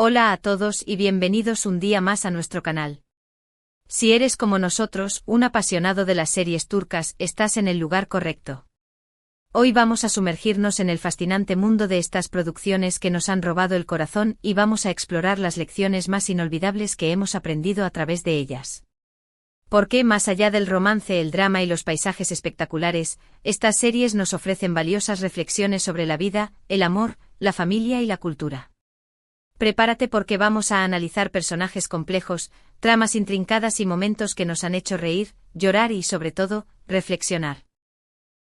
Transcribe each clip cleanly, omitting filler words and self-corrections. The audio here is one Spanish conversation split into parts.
Hola a todos y bienvenidos un día más a nuestro canal. Si eres como nosotros, un apasionado de las series turcas, estás en el lugar correcto. Hoy vamos a sumergirnos en el fascinante mundo de estas producciones que nos han robado el corazón y vamos a explorar las lecciones más inolvidables que hemos aprendido a través de ellas. Porque, más allá del romance, el drama y los paisajes espectaculares, estas series nos ofrecen valiosas reflexiones sobre la vida, el amor, la familia y la cultura. Prepárate porque vamos a analizar personajes complejos, tramas intrincadas y momentos que nos han hecho reír, llorar y, sobre todo, reflexionar.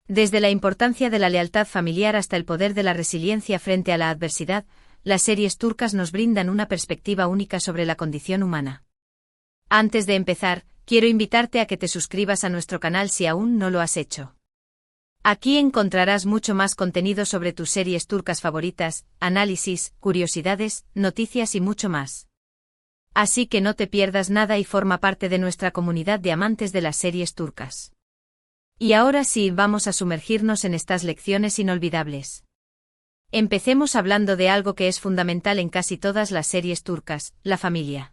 Desde la importancia de la lealtad familiar hasta el poder de la resiliencia frente a la adversidad, las series turcas nos brindan una perspectiva única sobre la condición humana. Antes de empezar, quiero invitarte a que te suscribas a nuestro canal si aún no lo has hecho. Aquí encontrarás mucho más contenido sobre tus series turcas favoritas, análisis, curiosidades, noticias y mucho más. Así que no te pierdas nada y forma parte de nuestra comunidad de amantes de las series turcas. Y ahora sí, vamos a sumergirnos en estas lecciones inolvidables. Empecemos hablando de algo que es fundamental en casi todas las series turcas, la familia.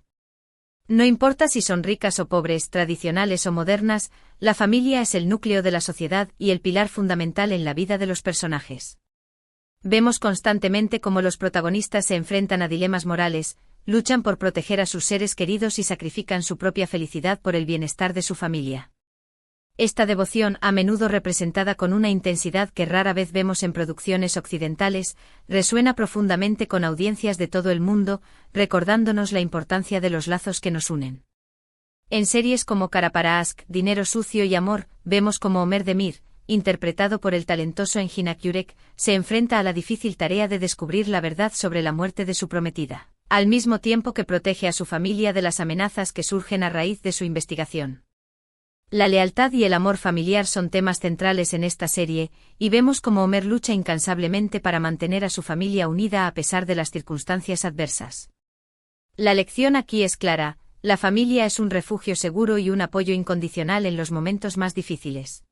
No importa si son ricas o pobres, tradicionales o modernas, la familia es el núcleo de la sociedad y el pilar fundamental en la vida de los personajes. Vemos constantemente cómo los protagonistas se enfrentan a dilemas morales, luchan por proteger a sus seres queridos y sacrifican su propia felicidad por el bienestar de su familia. Esta devoción, a menudo representada con una intensidad que rara vez vemos en producciones occidentales, resuena profundamente con audiencias de todo el mundo, recordándonos la importancia de los lazos que nos unen. En series como Kara para Aşk, Dinero sucio y Amor, vemos cómo Ömer Demir, interpretado por el talentoso Engin Yürek, se enfrenta a la difícil tarea de descubrir la verdad sobre la muerte de su prometida, al mismo tiempo que protege a su familia de las amenazas que surgen a raíz de su investigación. La lealtad y el amor familiar son temas centrales en esta serie, y vemos cómo Ömer lucha incansablemente para mantener a su familia unida a pesar de las circunstancias adversas. La lección aquí es clara: la familia es un refugio seguro y un apoyo incondicional en los momentos más difíciles.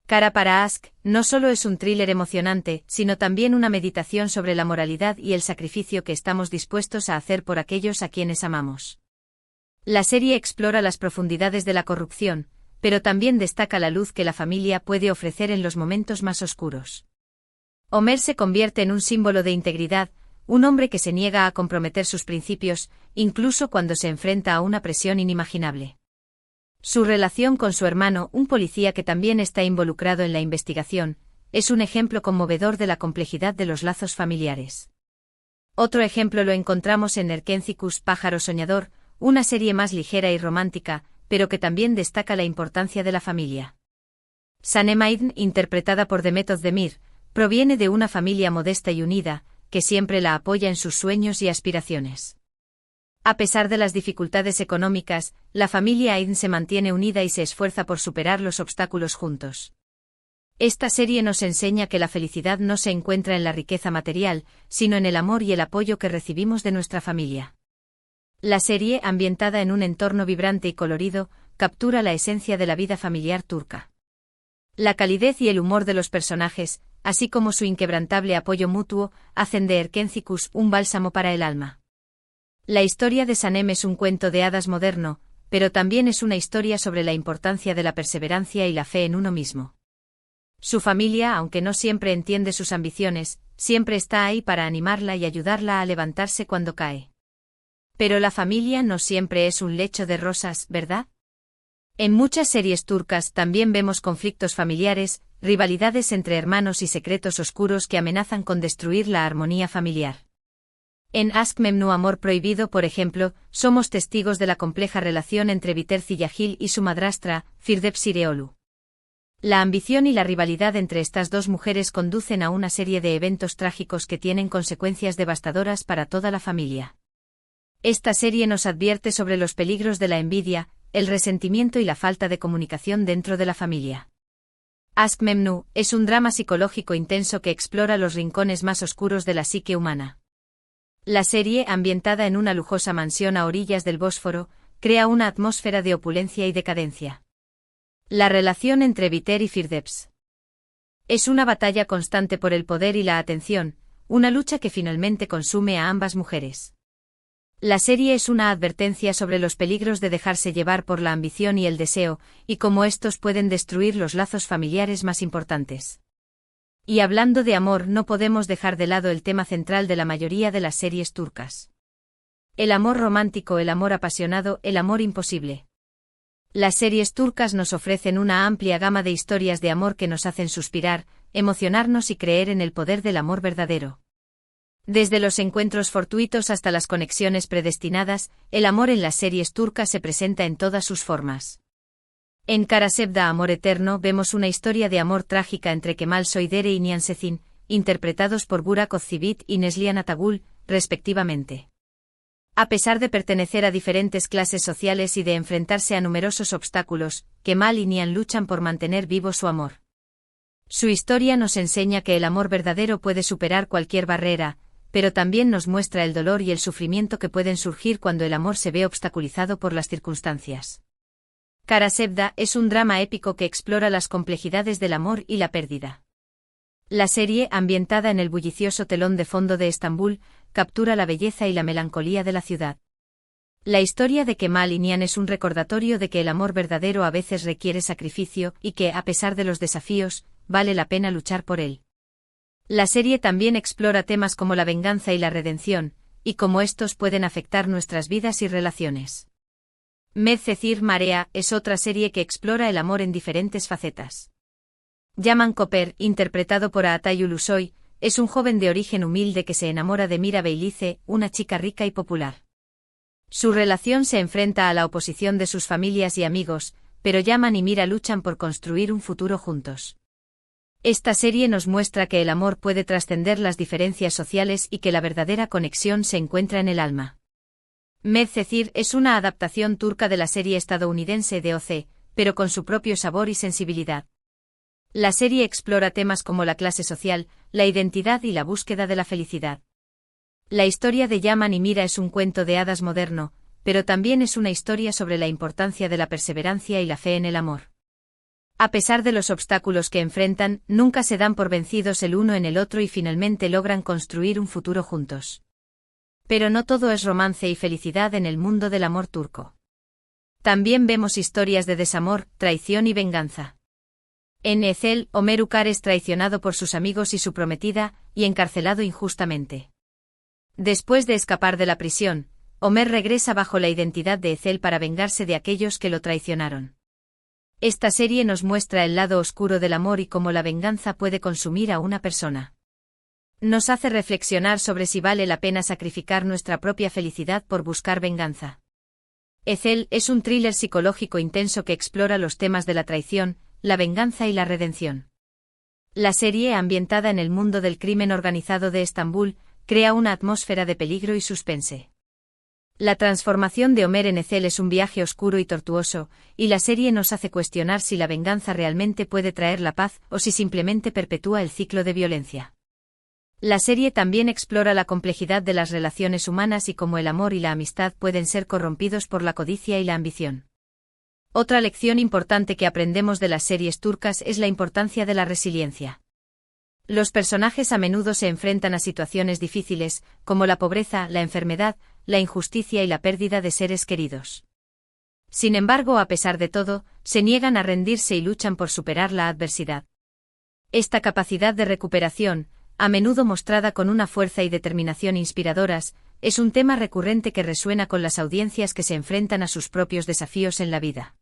Kara para Aşk no solo es un thriller emocionante, sino también una meditación sobre la moralidad y el sacrificio que estamos dispuestos a hacer por aquellos a quienes amamos. La serie explora las profundidades de la corrupción, pero también destaca la luz que la familia puede ofrecer en los momentos más oscuros. Ömer se convierte en un símbolo de integridad, un hombre que se niega a comprometer sus principios, incluso cuando se enfrenta a una presión inimaginable. Su relación con su hermano, un policía que también está involucrado en la investigación, es un ejemplo conmovedor de la complejidad de los lazos familiares. Otro ejemplo lo encontramos en Erkencikus, Pájaro Soñador, una serie más ligera y romántica, pero que también destaca la importancia de la familia. Sanem Aydin, interpretada por Demet Özdemir, proviene de una familia modesta y unida, que siempre la apoya en sus sueños y aspiraciones. A pesar de las dificultades económicas, la familia Aydin se mantiene unida y se esfuerza por superar los obstáculos juntos. Esta serie nos enseña que la felicidad no se encuentra en la riqueza material, sino en el amor y el apoyo que recibimos de nuestra familia. La serie, ambientada en un entorno vibrante y colorido, captura la esencia de la vida familiar turca. La calidez y el humor de los personajes, así como su inquebrantable apoyo mutuo, hacen de Erkencikus un bálsamo para el alma. La historia de Sanem es un cuento de hadas moderno, pero también es una historia sobre la importancia de la perseverancia y la fe en uno mismo. Su familia, aunque no siempre entiende sus ambiciones, siempre está ahí para animarla y ayudarla a levantarse cuando cae. Pero la familia no siempre es un lecho de rosas, ¿verdad? En muchas series turcas también vemos conflictos familiares, rivalidades entre hermanos y secretos oscuros que amenazan con destruir la armonía familiar. En Aşk Memnu, Amor Prohibido, por ejemplo, somos testigos de la compleja relación entre Biter Ziyagil y su madrastra, Firdevs Ireolu. La ambición y la rivalidad entre estas dos mujeres conducen a una serie de eventos trágicos que tienen consecuencias devastadoras para toda la familia. Esta serie nos advierte sobre los peligros de la envidia, el resentimiento y la falta de comunicación dentro de la familia. Aşk Memnu es un drama psicológico intenso que explora los rincones más oscuros de la psique humana. La serie, ambientada en una lujosa mansión a orillas del Bósforo, crea una atmósfera de opulencia y decadencia. La relación entre Biter y Firdevs es una batalla constante por el poder y la atención, una lucha que finalmente consume a ambas mujeres. La serie es una advertencia sobre los peligros de dejarse llevar por la ambición y el deseo, y cómo estos pueden destruir los lazos familiares más importantes. Y hablando de amor, no podemos dejar de lado el tema central de la mayoría de las series turcas. El amor romántico, el amor apasionado, el amor imposible. Las series turcas nos ofrecen una amplia gama de historias de amor que nos hacen suspirar, emocionarnos y creer en el poder del amor verdadero. Desde los encuentros fortuitos hasta las conexiones predestinadas, el amor en las series turcas se presenta en todas sus formas. En Karasevda, Amor Eterno, vemos una historia de amor trágica entre Kemal Soydere y Nihan Sezin, interpretados por Burak Özçivit y Neslihan Atagul, respectivamente. A pesar de pertenecer a diferentes clases sociales y de enfrentarse a numerosos obstáculos, Kemal y Nihan luchan por mantener vivo su amor. Su historia nos enseña que el amor verdadero puede superar cualquier barrera, pero también nos muestra el dolor y el sufrimiento que pueden surgir cuando el amor se ve obstaculizado por las circunstancias. Karasevda es un drama épico que explora las complejidades del amor y la pérdida. La serie, ambientada en el bullicioso telón de fondo de Estambul, captura la belleza y la melancolía de la ciudad. La historia de Kemal y Nihan es un recordatorio de que el amor verdadero a veces requiere sacrificio y que, a pesar de los desafíos, vale la pena luchar por él. La serie también explora temas como la venganza y la redención, y cómo estos pueden afectar nuestras vidas y relaciones. Medcezir Marea es otra serie que explora el amor en diferentes facetas. Yaman Koper, interpretado por Atay Ulusoy, es un joven de origen humilde que se enamora de Mira Beylice, una chica rica y popular. Su relación se enfrenta a la oposición de sus familias y amigos, pero Yaman y Mira luchan por construir un futuro juntos. Esta serie nos muestra que el amor puede trascender las diferencias sociales y que la verdadera conexión se encuentra en el alma. Medcezir es una adaptación turca de la serie estadounidense de OC, pero con su propio sabor y sensibilidad. La serie explora temas como la clase social, la identidad y la búsqueda de la felicidad. La historia de Yaman y Mira es un cuento de hadas moderno, pero también es una historia sobre la importancia de la perseverancia y la fe en el amor. A pesar de los obstáculos que enfrentan, nunca se dan por vencidos el uno en el otro y finalmente logran construir un futuro juntos. Pero no todo es romance y felicidad en el mundo del amor turco. También vemos historias de desamor, traición y venganza. En Ezel, Ömer Ukar es traicionado por sus amigos y su prometida, y encarcelado injustamente. Después de escapar de la prisión, Ömer regresa bajo la identidad de Ezel para vengarse de aquellos que lo traicionaron. Esta serie nos muestra el lado oscuro del amor y cómo la venganza puede consumir a una persona. Nos hace reflexionar sobre si vale la pena sacrificar nuestra propia felicidad por buscar venganza. Ezel es un thriller psicológico intenso que explora los temas de la traición, la venganza y la redención. La serie, ambientada en el mundo del crimen organizado de Estambul, crea una atmósfera de peligro y suspense. La transformación de Ömer en Ezel es un viaje oscuro y tortuoso, y la serie nos hace cuestionar si la venganza realmente puede traer la paz o si simplemente perpetúa el ciclo de violencia. La serie también explora la complejidad de las relaciones humanas y cómo el amor y la amistad pueden ser corrompidos por la codicia y la ambición. Otra lección importante que aprendemos de las series turcas es la importancia de la resiliencia. Los personajes a menudo se enfrentan a situaciones difíciles, como la pobreza, la enfermedad, la injusticia y la pérdida de seres queridos. Sin embargo, a pesar de todo, se niegan a rendirse y luchan por superar la adversidad. Esta capacidad de recuperación, a menudo mostrada con una fuerza y determinación inspiradoras, es un tema recurrente que resuena con las audiencias que se enfrentan a sus propios desafíos en la vida.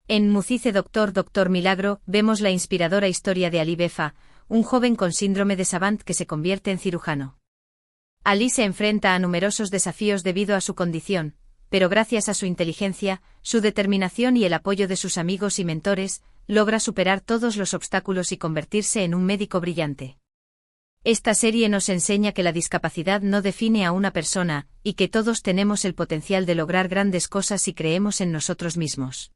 En Mucize Doctor Milagro, vemos la inspiradora historia de Ali Befa, un joven con síndrome de Savant que se convierte en cirujano. Ali se enfrenta a numerosos desafíos debido a su condición, pero gracias a su inteligencia, su determinación y el apoyo de sus amigos y mentores, logra superar todos los obstáculos y convertirse en un médico brillante. Esta serie nos enseña que la discapacidad no define a una persona, y que todos tenemos el potencial de lograr grandes cosas si creemos en nosotros mismos.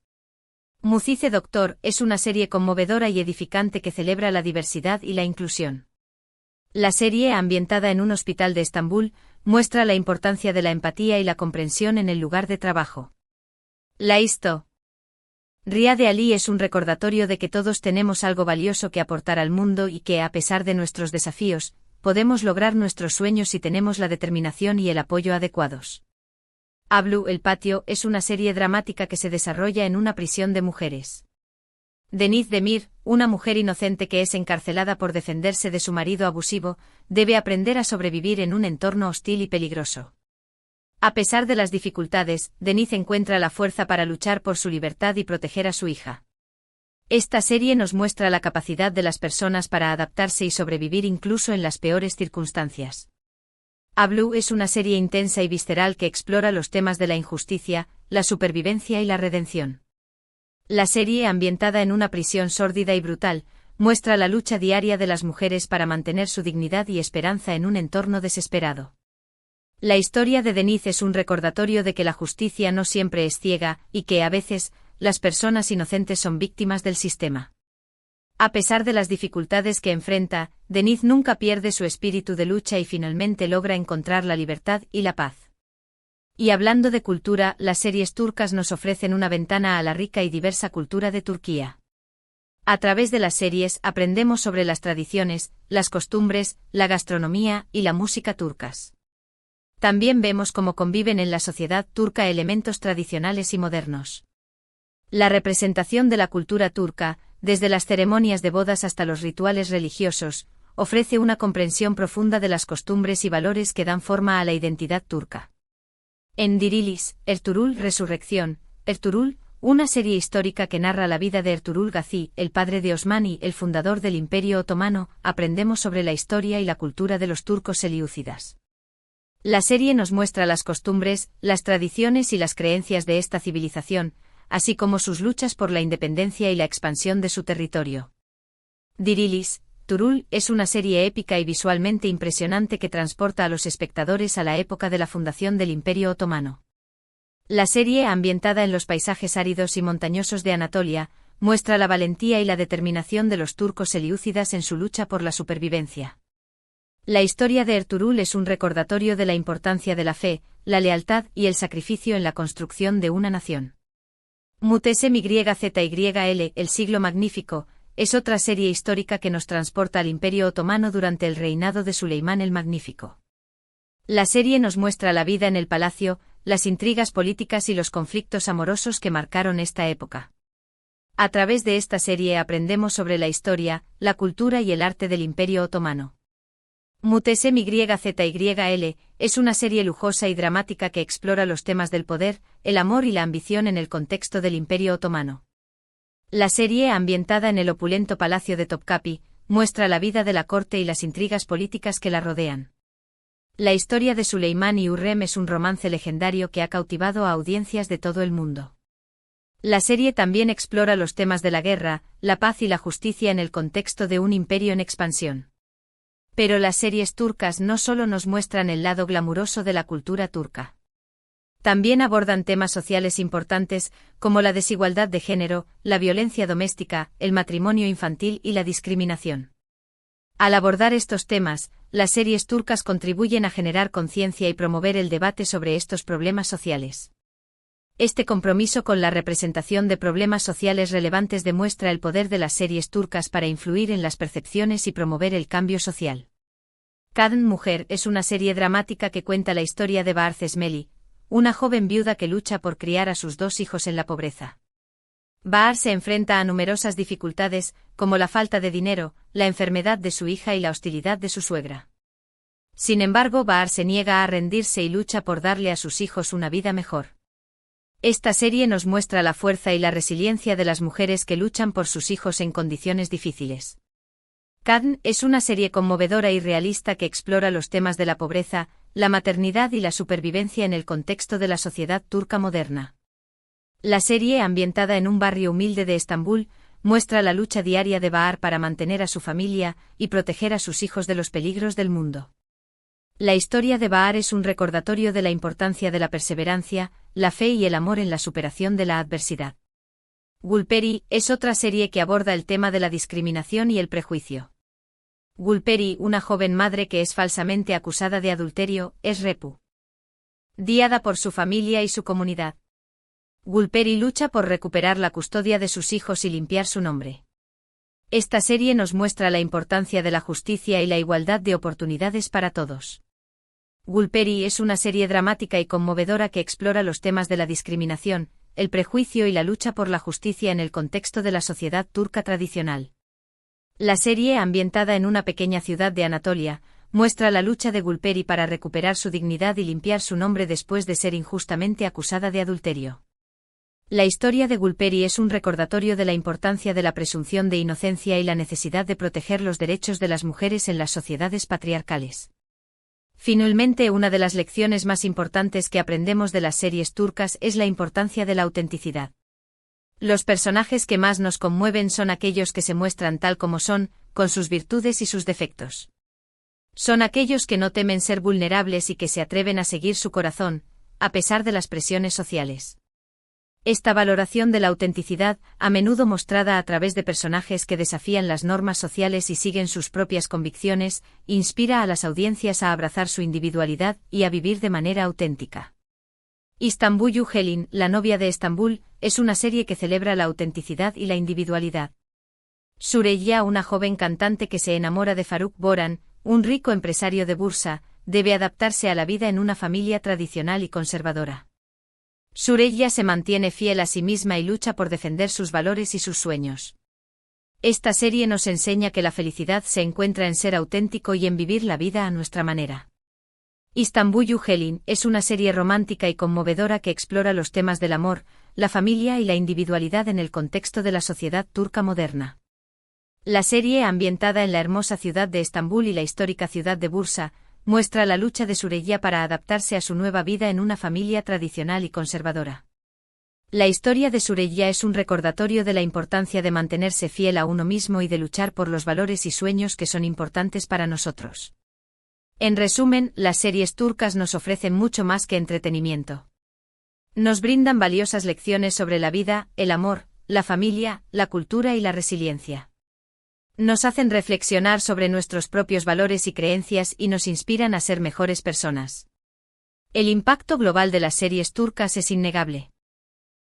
Mucize Doctor es una serie conmovedora y edificante que celebra la diversidad y la inclusión. La serie, ambientada en un hospital de Estambul, muestra la importancia de la empatía y la comprensión en el lugar de trabajo. La Histo. Ria de Ali es un recordatorio de que todos tenemos algo valioso que aportar al mundo y que, a pesar de nuestros desafíos, podemos lograr nuestros sueños si tenemos la determinación y el apoyo adecuados. Ablu, el patio, es una serie dramática que se desarrolla en una prisión de mujeres. Denise Demir, una mujer inocente que es encarcelada por defenderse de su marido abusivo, debe aprender a sobrevivir en un entorno hostil y peligroso. A pesar de las dificultades, Denise encuentra la fuerza para luchar por su libertad y proteger a su hija. Esta serie nos muestra la capacidad de las personas para adaptarse y sobrevivir incluso en las peores circunstancias. Ablu es una serie intensa y visceral que explora los temas de la injusticia, la supervivencia y la redención. La serie, ambientada en una prisión sórdida y brutal, muestra la lucha diaria de las mujeres para mantener su dignidad y esperanza en un entorno desesperado. La historia de Denise es un recordatorio de que la justicia no siempre es ciega, y que, a veces, las personas inocentes son víctimas del sistema. A pesar de las dificultades que enfrenta, Denise nunca pierde su espíritu de lucha y finalmente logra encontrar la libertad y la paz. Y hablando de cultura, las series turcas nos ofrecen una ventana a la rica y diversa cultura de Turquía. A través de las series aprendemos sobre las tradiciones, las costumbres, la gastronomía y la música turcas. También vemos cómo conviven en la sociedad turca elementos tradicionales y modernos. La representación de la cultura turca, desde las ceremonias de bodas hasta los rituales religiosos, ofrece una comprensión profunda de las costumbres y valores que dan forma a la identidad turca. En Dirilis, Ertuğrul Resurrección, Ertuğrul, una serie histórica que narra la vida de Ertuğrul Gazi, el padre de Osmani, el fundador del Imperio Otomano, aprendemos sobre la historia y la cultura de los turcos selyúcidas. La serie nos muestra las costumbres, las tradiciones y las creencias de esta civilización, así como sus luchas por la independencia y la expansión de su territorio. Dirilis, Ertuğrul, es una serie épica y visualmente impresionante que transporta a los espectadores a la época de la fundación del Imperio Otomano. La serie, ambientada en los paisajes áridos y montañosos de Anatolia, muestra la valentía y la determinación de los turcos selyúcidas en su lucha por la supervivencia. La historia de Ertuğrul es un recordatorio de la importancia de la fe, la lealtad y el sacrificio en la construcción de una nación. Muhteşem Yüzyıl, el siglo magnífico, es otra serie histórica que nos transporta al Imperio Otomano durante el reinado de Suleimán el Magnífico. La serie nos muestra la vida en el palacio, las intrigas políticas y los conflictos amorosos que marcaron esta época. A través de esta serie aprendemos sobre la historia, la cultura y el arte del Imperio Otomano. Muhteşem Yüzyıl es una serie lujosa y dramática que explora los temas del poder, el amor y la ambición en el contexto del Imperio Otomano. La serie, ambientada en el opulento palacio de Topkapı, muestra la vida de la corte y las intrigas políticas que la rodean. La historia de Suleimán y Hürrem es un romance legendario que ha cautivado a audiencias de todo el mundo. La serie también explora los temas de la guerra, la paz y la justicia en el contexto de un imperio en expansión. Pero las series turcas no solo nos muestran el lado glamuroso de la cultura turca. También abordan temas sociales importantes, como la desigualdad de género, la violencia doméstica, el matrimonio infantil y la discriminación. Al abordar estos temas, las series turcas contribuyen a generar conciencia y promover el debate sobre estos problemas sociales. Este compromiso con la representación de problemas sociales relevantes demuestra el poder de las series turcas para influir en las percepciones y promover el cambio social. Kadın Mujer es una serie dramática que cuenta la historia de Bahar Çeşmeli, una joven viuda que lucha por criar a sus dos hijos en la pobreza. Bahar se enfrenta a numerosas dificultades, como la falta de dinero, la enfermedad de su hija y la hostilidad de su suegra. Sin embargo, Bahar se niega a rendirse y lucha por darle a sus hijos una vida mejor. Esta serie nos muestra la fuerza y la resiliencia de las mujeres que luchan por sus hijos en condiciones difíciles. Kadın es una serie conmovedora y realista que explora los temas de la pobreza, la maternidad y la supervivencia en el contexto de la sociedad turca moderna. La serie, ambientada en un barrio humilde de Estambul, muestra la lucha diaria de Bahar para mantener a su familia y proteger a sus hijos de los peligros del mundo. La historia de Bahar es un recordatorio de la importancia de la perseverancia, la fe y el amor en la superación de la adversidad. Gulperi es otra serie que aborda el tema de la discriminación y el prejuicio. Gulperi, una joven madre que es falsamente acusada de adulterio, es repudiada por su familia y su comunidad. Gulperi lucha por recuperar la custodia de sus hijos y limpiar su nombre. Esta serie nos muestra la importancia de la justicia y la igualdad de oportunidades para todos. Gulperi es una serie dramática y conmovedora que explora los temas de la discriminación, el prejuicio y la lucha por la justicia en el contexto de la sociedad turca tradicional. La serie, ambientada en una pequeña ciudad de Anatolia, muestra la lucha de Gulperi para recuperar su dignidad y limpiar su nombre después de ser injustamente acusada de adulterio. La historia de Gulperi es un recordatorio de la importancia de la presunción de inocencia y la necesidad de proteger los derechos de las mujeres en las sociedades patriarcales. Finalmente, una de las lecciones más importantes que aprendemos de las series turcas es la importancia de la autenticidad. Los personajes que más nos conmueven son aquellos que se muestran tal como son, con sus virtudes y sus defectos. Son aquellos que no temen ser vulnerables y que se atreven a seguir su corazón, a pesar de las presiones sociales. Esta valoración de la autenticidad, a menudo mostrada a través de personajes que desafían las normas sociales y siguen sus propias convicciones, inspira a las audiencias a abrazar su individualidad y a vivir de manera auténtica. Istanbul Helin, la novia de Estambul, es una serie que celebra la autenticidad y la individualidad. Süreyya, una joven cantante que se enamora de Faruk Boran, un rico empresario de Bursa, debe adaptarse a la vida en una familia tradicional y conservadora. Süreyya se mantiene fiel a sí misma y lucha por defender sus valores y sus sueños. Esta serie nos enseña que la felicidad se encuentra en ser auténtico y en vivir la vida a nuestra manera. Istanbul Helin es una serie romántica y conmovedora que explora los temas del amor, la familia y la individualidad en el contexto de la sociedad turca moderna. La serie, ambientada en la hermosa ciudad de Estambul y la histórica ciudad de Bursa, muestra la lucha de Süreyya para adaptarse a su nueva vida en una familia tradicional y conservadora. La historia de Süreyya es un recordatorio de la importancia de mantenerse fiel a uno mismo y de luchar por los valores y sueños que son importantes para nosotros. En resumen, las series turcas nos ofrecen mucho más que entretenimiento. Nos brindan valiosas lecciones sobre la vida, el amor, la familia, la cultura y la resiliencia. Nos hacen reflexionar sobre nuestros propios valores y creencias y nos inspiran a ser mejores personas. El impacto global de las series turcas es innegable.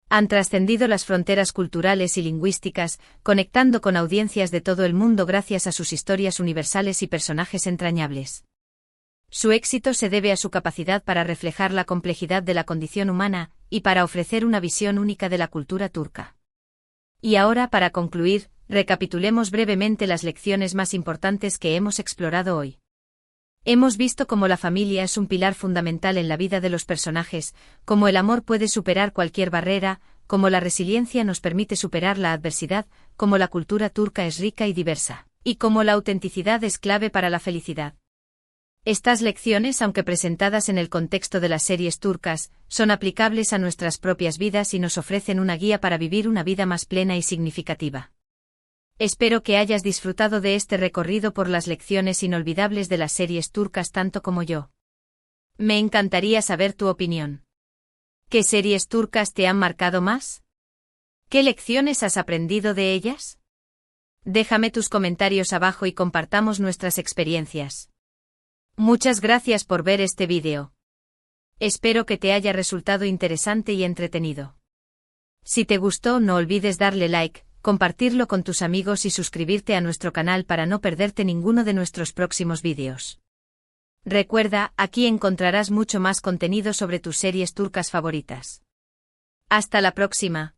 Han trascendido las fronteras culturales y lingüísticas, conectando con audiencias de todo el mundo gracias a sus historias universales y personajes entrañables. Su éxito se debe a su capacidad para reflejar la complejidad de la condición humana y para ofrecer una visión única de la cultura turca. Y ahora, para concluir, recapitulemos brevemente las lecciones más importantes que hemos explorado hoy. Hemos visto cómo la familia es un pilar fundamental en la vida de los personajes, cómo el amor puede superar cualquier barrera, cómo la resiliencia nos permite superar la adversidad, cómo la cultura turca es rica y diversa, y cómo la autenticidad es clave para la felicidad. Estas lecciones, aunque presentadas en el contexto de las series turcas, son aplicables a nuestras propias vidas y nos ofrecen una guía para vivir una vida más plena y significativa. Espero que hayas disfrutado de este recorrido por las lecciones inolvidables de las series turcas tanto como yo. Me encantaría saber tu opinión. ¿Qué series turcas te han marcado más? ¿Qué lecciones has aprendido de ellas? Déjame tus comentarios abajo y compartamos nuestras experiencias. Muchas gracias por ver este vídeo. Espero que te haya resultado interesante y entretenido. Si te gustó, no olvides darle like, compartirlo con tus amigos y suscribirte a nuestro canal para no perderte ninguno de nuestros próximos vídeos. Recuerda, aquí encontrarás mucho más contenido sobre tus series turcas favoritas. Hasta la próxima.